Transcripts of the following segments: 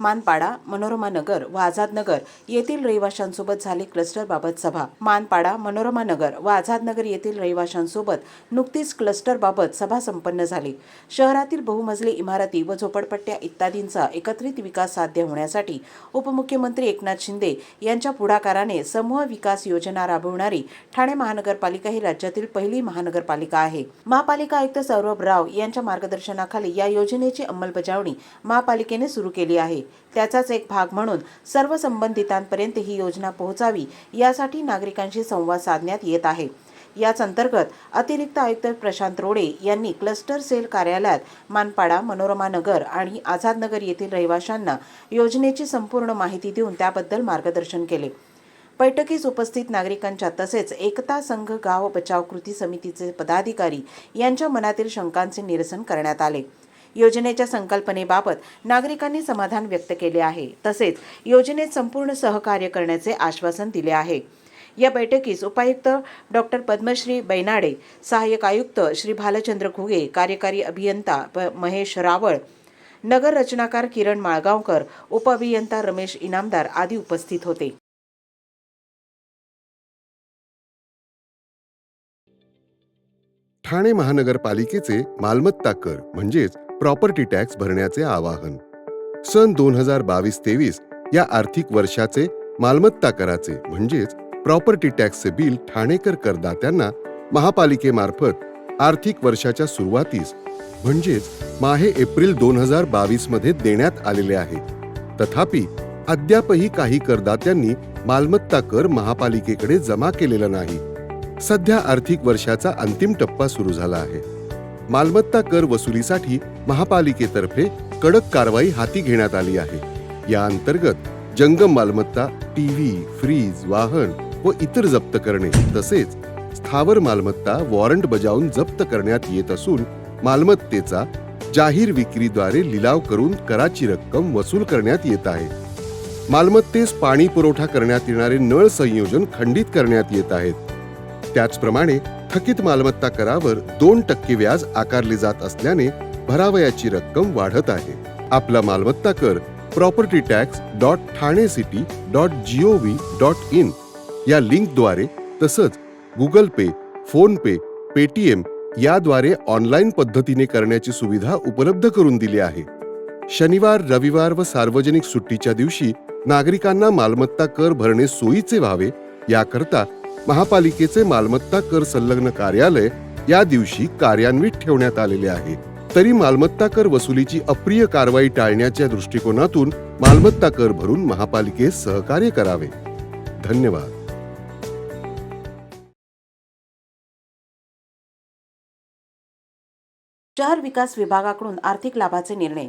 मानपाडा, मनोरमा नगर व आझाद नगर येथील रहिवाशांसोबत झाली क्लस्टरबाबत सभा. मानपाडा, मनोरमा नगर व आझाद नगर येथील रहिवाशांसोबत नुकतीच क्लस्टरबाबत सभा संपन्न झाली. शहरातील बहुमजली इमारती व झोपडपट्ट्या इत्यादींचा एकत्रित विकास साध्य होण्यासाठी उपमुख्यमंत्री एकनाथ शिंदे यांच्या पुढाकाराने समूह विकास योजना राबविणारी ठाणे महानगरपालिका ही राज्यातील पहिली महानगरपालिका आहे. महापालिका आयुक्त सौरभ राव यांच्या मार्गदर्शनाखाली या योजनेची अंमलबजावणी महापालिकेने सुरू केली आहे. त्याचाच एक भाग म्हणून सर्व संबंधितांपर्यंत ही योजना पोहोचावी यासाठी नागरिकांशी संवाद साधण्यात येत आहे. याच अंतर्गत अतिरिक्त आयुक्त प्रशांत रोडे यांनी क्लस्टर सेल कार्यालयात मानपाडा, मनोरमा नगर आणि आझाद नगर येथील रहिवाशांना योजनेची संपूर्ण माहिती देऊन त्याबद्दल मार्गदर्शन केले. बैठकीस उपस्थित नागरिकांच्या तसेच एकता संघ गाव बचाव कृती समितीचे पदाधिकारी यांच्या मनातील शंकांचे निरसन करण्यात आले. योजनेच्या संकल्पनेबाबत नागरिकांनी समाधान व्यक्त केले आहे. तसेच योजनेत संपूर्ण सहकार्य करण्याचे आश्वासन दिले आहे. या बैठकीस उपायुक्त डॉक्टर पद्मश्री बैनाडे, सहाय्यक आयुक्त श्री भालचंद्र घुगे, कार्यकारी अभियंता महेश रावळ, नगर रचनाकार किरण माळगावकर, उपअभियंता रमेश इनामदार आदी उपस्थित होते. ठाणे महानगरपालिकेचे मालमत्ता कर म्हणजेच प्रॉपर्टी टॅक्स भरण्याचे आवाहन. सन 2022-23 या आर्थिक वर्षाचे मालमत्ता कराचे म्हणजेच प्रॉपर्टी टॅक्सचे बिल ठाणेकर करदात्यांना महापालिकेमार्फत आर्थिक वर्षाच्या सुरुवातीस म्हणजेच माहे एप्रिल 2022 मध्ये देण्यात आलेले आहे. तथापि अद्यापही काही करदात्यांनी मालमत्ता कर महापालिकेकडे जमा केलेला नाही. सध्या आर्थिक वर्षाचा अंतिम टप्पा सुरू झाला आहे. मालमत्ता कर वसुलीसाठी महापालिकेतर्फे कडक कारवाई हाती घेण्यात आली आहे. या अंतर्गत जंगम मालमत्ता, टीव्ही, फ्रीज, वाहन व इतर जप्त करणे तसेच स्थावर मालमत्ता वॉरंट बजावून जप्त करण्यात येत असून मालमत्तेचा जाहीर विक्रीद्वारे लिलाव करून कराची रक्कम वसूल करण्यात येत आहे. मालमत्तेस पाणी पुरवठा करण्यात येणारे नळ संयोजन खंडित करण्यात येत आहेत. त्याचप्रमाणे थकीत मालमत्ता करावर 2% व्याज आकारले जात असल्याने भरावयाची रक्कम वाढत आहे. आपला मालमत्ता कर propertytax.thanecity.gov.in या लिंकद्वारे तसंच गुगल पे, फोन पे, पेटीएम याद्वारे ऑनलाईन पद्धतीने करण्याची सुविधा उपलब्ध करून दिली आहे. शनिवार, रविवार व सार्वजनिक सुट्टीच्या दिवशी नागरिकांना मालमत्ता कर भरणे सोयीचे व्हावे याकरता महापालिकेचे मालमत्ता कर संलग्न कार्यालय या दिवशी कार्यान्वित ठेवण्यात आलेले आहे. तरी मालमत्ता कर वसुलीची अप्रिय कारवाई टाळण्याच्या दृष्टिकोनातून मालमत्ता कर भरून महापालिकेस सहकार्य करावे. धन्यवाद. शहर विकास विभागाकडून आर्थिक लाभाचे निर्णय.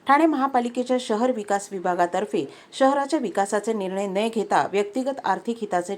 ठाणे महापालिकेच्या शहर विकास विभागातर्फे शहराच्या विकासाचे निर्णय न घेता व्यक्तिगत आर्थिक हिताचे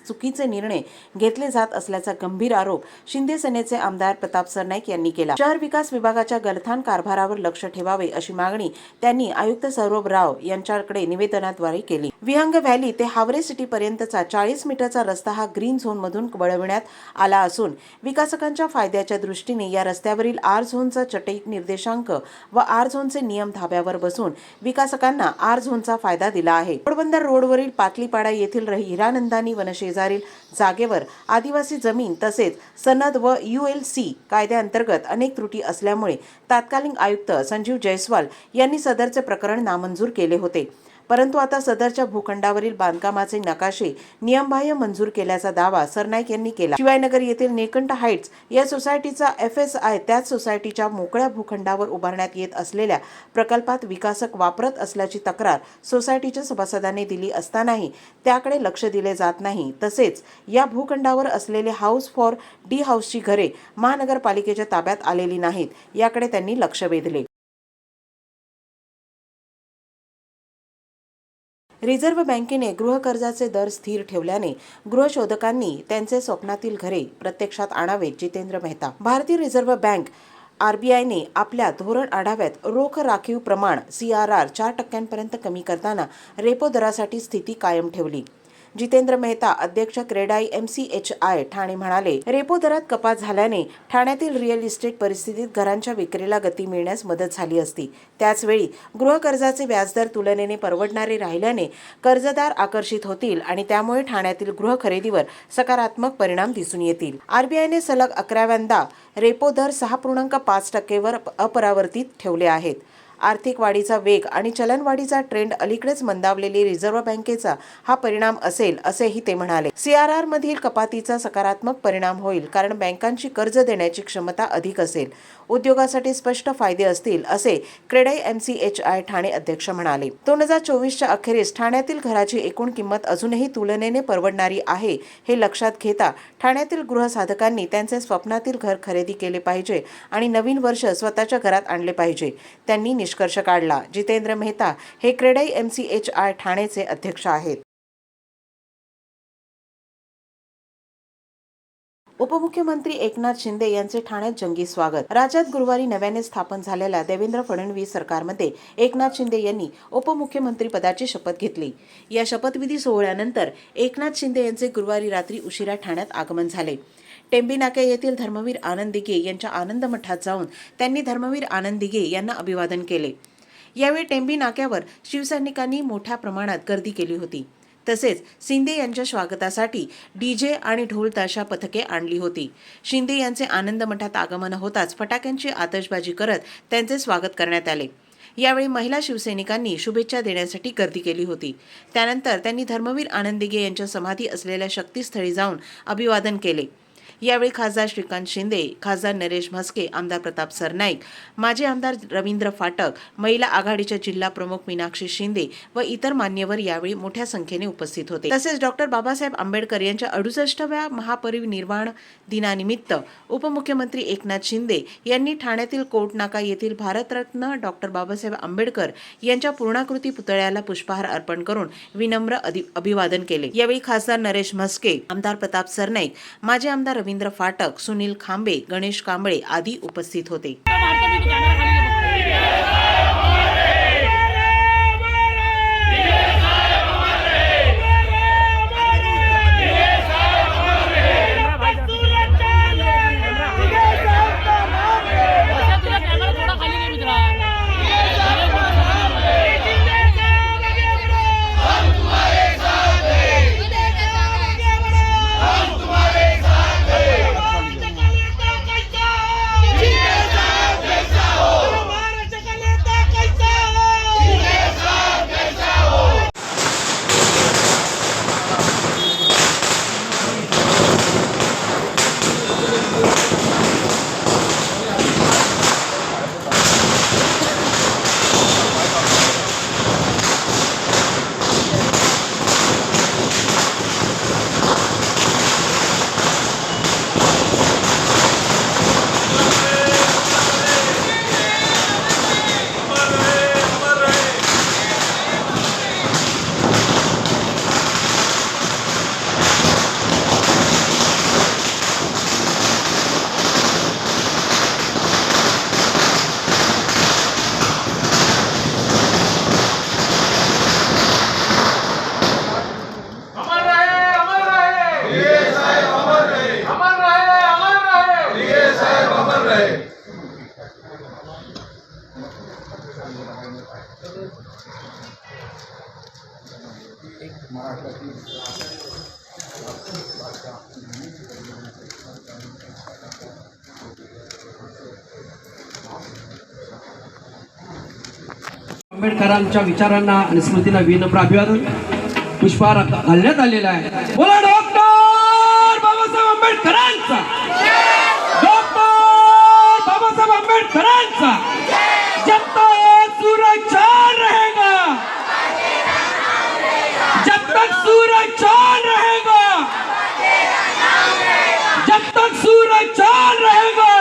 चुकीचे निर्णय घेतले जात असल्याचा गंभीर आरोप शिंदे सेनेचे आमदार प्रताप सरनाईक यांनी केला. शहर विकास विभागाच्या गलथान कारभारावर लक्ष ठेवावे अशी मागणी त्यांनी आयुक्त सौरभ राव यांच्याकडे निवेदनाद्वारे केली. विहंग व्हॅली ते हावरे सिटी पर्यंतचा 40 मीटरचा रस्ता हा ग्रीन झोन मधून वळविण्यात आला असून विकासकांच्या फायद्याच्या दृष्टीने या रस्त्यावरील आर झोनचा चटईक निर्देशांक व आर झोनचे नियम धाब्यावर बसून विकासकांना आर झोनचा फायदा दिला आहे. पोरबंदर रोडवरील पातलीपाडा येथील हिरानंदानी वनशेजारील जागेवर आदिवासी जमीन तसेच सनद व ULC कायद्याअंतर्गत अनेक त्रुटी असल्यामुळे तत्कालीन आयुक्त संजीव जयस्वाल यांनी सदरचे प्रकरण नामंजूर केले होते. परंतु आता सदरच्या भूखंडावरील बांधकामाचे नकाशे नियमबाह्य मंजूर केल्याचा दावा सरनाईक यांनी केला. शिवायनगर येथील नेकंठ हाईट्स या सोसायटीचा FSI त्याच सोसायटीच्या मोकळ्या भूखंडावर उभारण्यात येत असलेल्या प्रकल्पात विकासक वापरत असल्याची तक्रार सोसायटीच्या सभासदांनी दिली असतानाही त्याकडे लक्ष दिले जात नाही. तसेच या भूखंडावर असलेले हाऊस फॉर डी हाऊसची घरे महानगरपालिकेच्या ताब्यात आलेली नाहीत याकडे त्यांनी लक्ष वेधले. रिझर्व्ह बँकेने गृहकर्जाचे दर स्थिर ठेवल्याने गृहशोधकांनी त्यांचे स्वप्नातील घरे प्रत्यक्षात आणावेत. जितेंद्र मेहता. भारतीय रिझर्व्ह बँक RBIने आपल्या धोरण आढाव्यात रोख राखीव प्रमाण CRR 4% कमी करताना रेपो दरासाठी स्थिती कायम ठेवली. जितेंद्र मेहता अध्यक्ष क्रेडाई MCHI ठाणे म्हणाले, रेपो दरात कपात झाल्याने ठाण्यातील रिअल इस्टेट परिस्थितीत घरांच्या विक्रीला गती मिळण्यास मदत झाली असती. त्याचवेळी गृहकर्जाचे व्याजदर तुलनेने परवडणारे राहिल्याने कर्जदार आकर्षित होतील आणि त्यामुळे ठाण्यातील गृह खरेदीवर सकारात्मक परिणाम दिसून येतील. RBIने सलग 11व्यांदा रेपो दर 6.5% वर अपरिवर्तित ठेवले आहेत. आर्थिक वाढीचा वेग आणि चलनवाढीचा ट्रेंड अलीकडेच मंदावलेली रिझर्व्ह बँकेचा हा परिणाम असेल असेही ते म्हणाले. CRR मधील कपातीचा सकारात्मक परिणाम होईल कारण बँकांची कर्ज देण्याची क्षमता अधिक असेल. उद्योगासाठी स्पष्ट फायदे असतील असे क्रेडाई MCHI ठाणे अध्यक्ष म्हणाले. 2024च्या अखेरीस ठाण्यातील घराची एकूण किंमत अजूनही तुलनेने परवडणारी आहे हे लक्षात घेता ठाण्यातील गृहसाधकांनी त्यांचे स्वप्नातील घर खरेदी केले पाहिजे आणि नवीन वर्ष स्वतःच्या घरात आणले पाहिजे. त्यांनी निष्कर्ष काढला. जितेंद्र मेहता हे क्रेडाई MCHI ठाणेचे अध्यक्ष आहेत. उपमुख्यमंत्री एकनाथ शिंदे यांचे ठाण्यात जंगी स्वागत. राज्यात गुरुवारी नव्याने स्थापन झालेल्या देवेंद्र फडणवीस सरकारमध्ये एकनाथ शिंदे यांनी उपमुख्यमंत्री पदाची शपथ घेतली. या शपथविधी सोहळ्यानंतर एकनाथ शिंदे यांचे गुरुवारी रात्री उशिरा ठाण्यात आगमन झाले. टेंबी नाके येथील धर्मवीर आनंद दिघे यांच्या आनंद मठात जाऊन त्यांनी धर्मवीर आनंद दिघे यांना अभिवादन केले. यावेळी टेंबी नाक्यावर शिवसैनिकांनी मोठ्या प्रमाणात गर्दी केली होती. तसेच शिंदे यांच्या स्वागतासाठी DJ आणि ढोल ताशा पथके आणली होती. शिंदे यांचे आनंद मठात आगमन होताच फटाक्यांची आतषबाजी करत त्यांचे स्वागत करण्यात आले. यावेळी महिला शिवसैनिकांनी शुभेच्छा देण्यासाठी गर्दी केली होती. त्यानंतर त्यांनी धर्मवीर आनंद दिघे यांच्या समाधी असलेल्या शक्तीस्थळी जाऊन अभिवादन केले. यावेळी खासदार श्रीकांत शिंदे, खासदार नरेश म्हस्के, आमदार प्रताप सरनाईक, माजी आमदार रवींद्र फाटक, महिला आघाडीच्या जिल्हा प्रमुख मीनाक्षी शिंदे व इतर मान्यवर यावेळी मोठ्या संख्येने उपस्थित होते. तसेच डॉ. बाबासाहेब आंबेडकर यांच्या 68व्या महापरिनिर्वाण दिनानिमित्त उपमुख्यमंत्री एकनाथ शिंदे यांनी ठाण्यातील कोर्ट नाका येथील भारतरत्न डॉ. बाबासाहेब आंबेडकर यांच्या पूर्णाकृती पुतळ्याला पुष्पहार अर्पण करून विनम्र अभिवादन केले. यावेळी खासदार नरेश म्हस्के, आमदार प्रताप सरनाईक, माजी आमदार रवींद्र फाटक, सुनील खांबे, गणेश कांबळे आदी उपस्थित होते. आंबेडकरांच्या विचारांना आणि स्मृतींना विनम्र अभिवादन पुष्पहार घालण्यात आलेला आहे. बोला डॉक्टर बाबासाहेब आंबेडकरांचा, डॉक्टर बाबासाहेब आंबेडकरांचा. जब तक सूरज चांद रहेगा, जब तक सूरज चांद रहेगा, जब तक सूरज चांद रहेगा.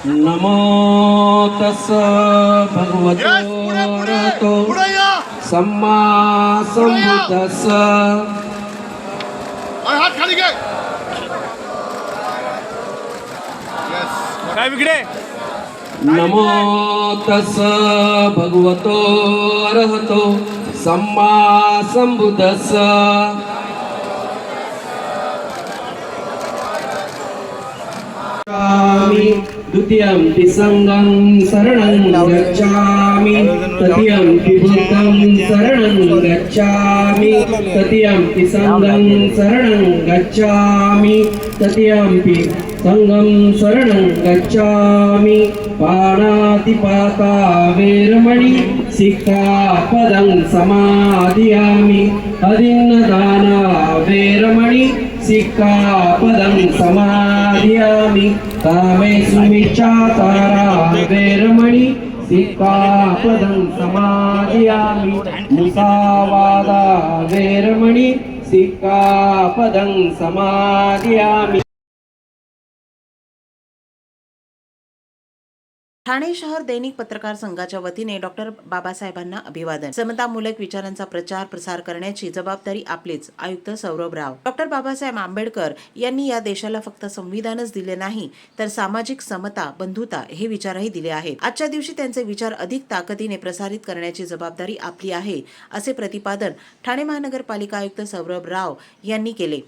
नमो तस्स भगवतो अरहतो सम्मा संबुद्धस्स. हात खाली घे. काय बिगडे. नमो तस्स भगवतो अरहतो सम्मा संबुद्धस्स द्वितीयं संघं शरणं गच्छामि तृतीयं बुद्धं शरणं गच्छामि तृतीयं संघं शरणं गच्छामि तृतीयं संघं शरणं गच्छामि पाणातिपाता वेरमणि सिक्खापदं समादियामि अदिन्नदाना वेरमणि सिक्खापदं समादियामि कामेषु मिच्छाचारा वेरमणि सिक्खापदं समादियामि मुसावादा वेरमणि सिक्खापदं समादियामि। ठाणे शहर दैनिक पत्रकार संघाच्या वतीने डॉक्टर बाबासाहेबांना अभिवादन। समतामूलक विचारांचा प्रचार प्रसार करण्याची जबाबदारी आपलीच। आयुक्त सौरभ राव। डॉक्टर बाबासाहेब आंबेडकर यांनी या देशाला फक्त संविधानच दिले नाही तर सामाजिक समता, बंधुता हे विचारही दिले आहेत। आजच्या दिवशी त्यांचे विचार अधिक ताकदीने प्रसारित करण्याची जबाबदारी आपली आहे, असे प्रतिपादन ठाणे महानगरपालिका आयुक्त सौरभ राव यांनी केले।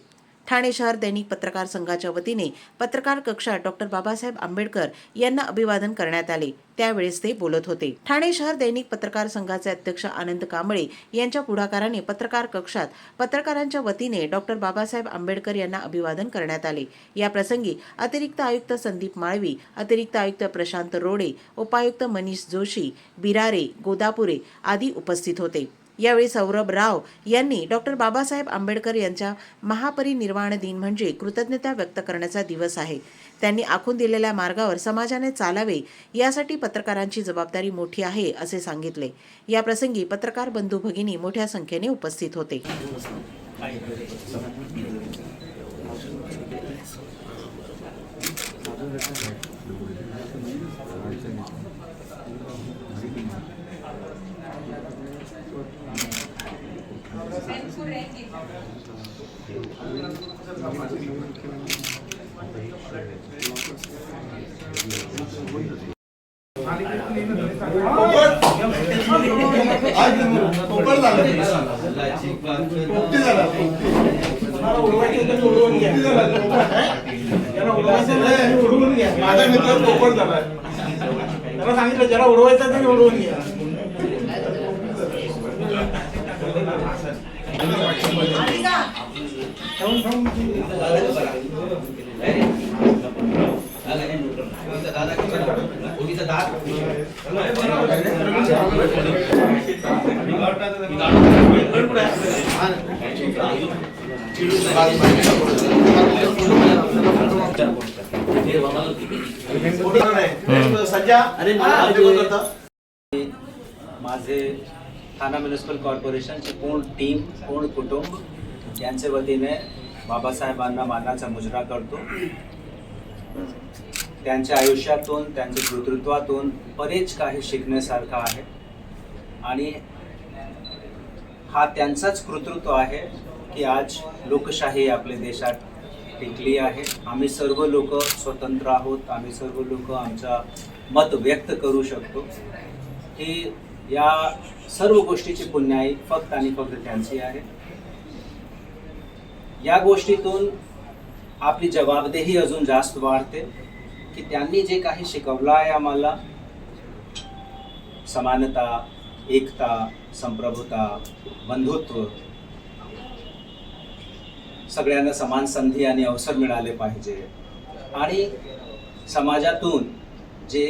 ठाणे शहर दैनिक पत्रकार संघाच्या वतीने पत्रकार कक्षात डॉक्टर बाबासाहेब आंबेडकर यांना अभिवादन करण्यात आले, त्यावेळेस ते बोलत होते। ठाणे शहर दैनिक पत्रकार संघाचे अध्यक्ष आनंद कांबळे यांच्या पुढाकाराने पत्रकार कक्षात पत्रकारांच्या वतीने डॉक्टर बाबासाहेब आंबेडकर यांना अभिवादन करण्यात आले। या प्रसंगी अतिरिक्त आयुक्त संदीप माळवी, अतिरिक्त आयुक्त प्रशांत रोडे, उपायुक्त मनीष जोशी, बिरारे, गोदापुरे आदी उपस्थित होते। यावेळी सौरभ राव यांनी डॉक्टर बाबासाहेब आंबेडकर यांच्या महापरिनिर्वाण दिन म्हणजे कृतज्ञता व्यक्त करण्याचा दिवस आहे। त्यांनी आखून दिलेल्या मार्गावर समाजाने चालावे यासाठी पत्रकारांची जबाबदारी मोठी आहे, असे सांगितले। या प्रसंगी पत्रकार बंधू भगिनी मोठ्या संख्येने उपस्थित होते। माझा मित्र पोपट झाला, त्याला सांगितलं ज्याला उडवायचं त्याने उडवून घ्या। माझे ठाणा म्युनिसिपल कॉर्पोरेशनची पूर्ण टीम, पूर्ण कुटुंब यांच्या वतीने बाबासाहेबांना मानाचा मुजरा करतो। त्यांच्या आयुष्यातून, त्यांच्या कर्तृत्वातून बरेच काही शिकण्यासारखं आहे आणि हा त्यांचाच कर्तृत्व आहे की आज लोकशाही आपल्या देशात टिकली आहे। आम्ही सर्व लोक स्वतंत्र आहोत, आम्ही सर्व लोक आमचा मत व्यक्त करू शकतो। की या सर्व गोष्टीची पुण्याई फक्त आणि फक्त त्यांची आहे। या गोष्टीतून आपली जबाबदेही अजून जास्त वाढते की त्यांनी जे काही शिकवलं आहे आम्हाला, समानता, एकता, संप्रभुता, बंधुत्व, सगळ्यांना समान संधी आणि अवसर मिळाले पाहिजे आणि समाजातून जे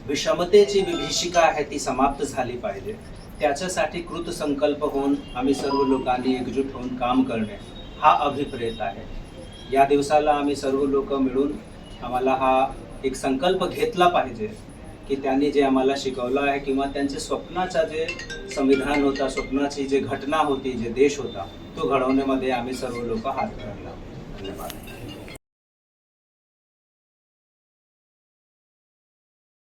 विषमतेची विभीषिका आहे ती समाप्त झाली पाहिजे। त्याच्यासाठी कृतसंकल्प होऊन आम्ही सर्व लोकांनी एकजूट होऊन काम करणे हा अभिप्रेत आहे। या दिवसाला आम्ही सर्व लोक मिळून आम्हाला हा एक संकल्प घेतला पाहिजे की त्यांनी जे आम्हाला शिकवलं आहे किंवा त्यांचे स्वप्नाचा जे संविधान होता, स्वप्नाची जे घटना होती, जे देश होता, तो घडवण्यामध्ये आम्ही सर्व लोक हात धरला। धन्यवाद।